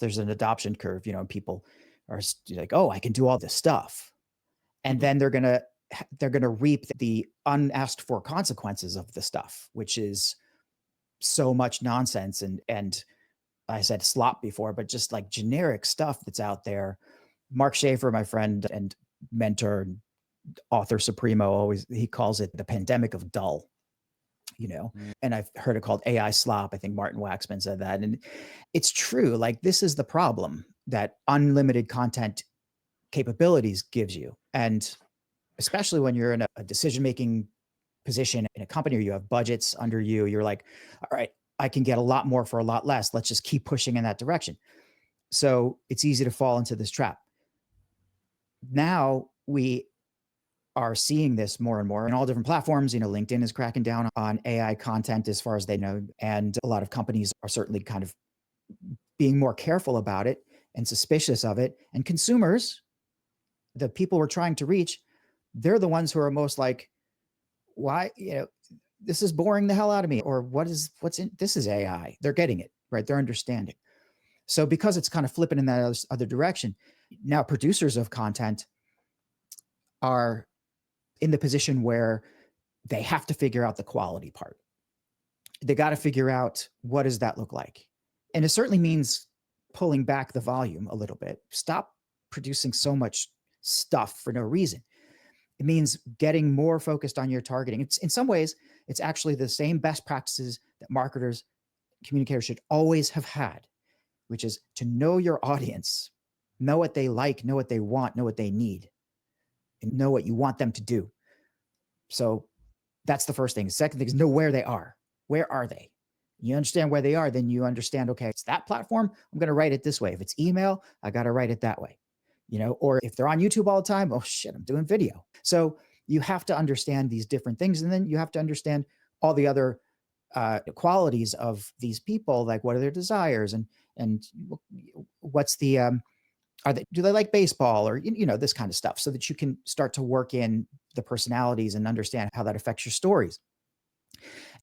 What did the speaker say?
there's an adoption curve, and people are like, oh, I can do all this stuff. And Mhm. then they're going to reap the unasked for consequences of the stuff, which is so much nonsense. And I said slop before, but just like generic stuff that's out there. Mark Schaefer, my friend and mentor and author supremo, always he calls it the pandemic of dull, you know. Mm. And I've heard it called AI slop. I think Martin Waxman said that. And it's true. Like this is the problem that unlimited content capabilities gives you. And especially when you're in a decision making position in a company or you have budgets under you, you're like, all right, I can get a lot more for a lot less. Let's just keep pushing in that direction. So it's easy to fall into this trap. Now we are seeing this more and more in all different platforms. LinkedIn is cracking down on AI content as far as they know. And a lot of companies are certainly kind of being more careful about it and suspicious of it. And consumers, the people we're trying to reach, they're the ones who are most like, why, this is boring the hell out of me. Or what's in this is AI. They're getting it, right? They're understanding. So because it's kind of flipping in that other direction, now producers of content are in the position where they have to figure out the quality part. They got to figure out what does that look like. And it certainly means pulling back the volume a little bit. Stop producing so much stuff for no reason. It means getting more focused on your targeting. It's in some ways, it's actually the same best practices that marketers, communicators should always have had, which is to know your audience, know what they like, know what they want, know what they need, and know what you want them to do. So that's the first thing. The second thing is know where they are. Where are they? You understand where they are, then you understand, okay, it's that platform. I'm going to write it this way. If it's email, I got to write it that way. Or if they're on YouTube all the time, oh shit, I'm doing video. So you have to understand these different things. And then you have to understand all the other qualities of these people, like what are their desires and what's the do they like baseball or this kind of stuff, so that you can start to work in the personalities and understand how that affects your stories.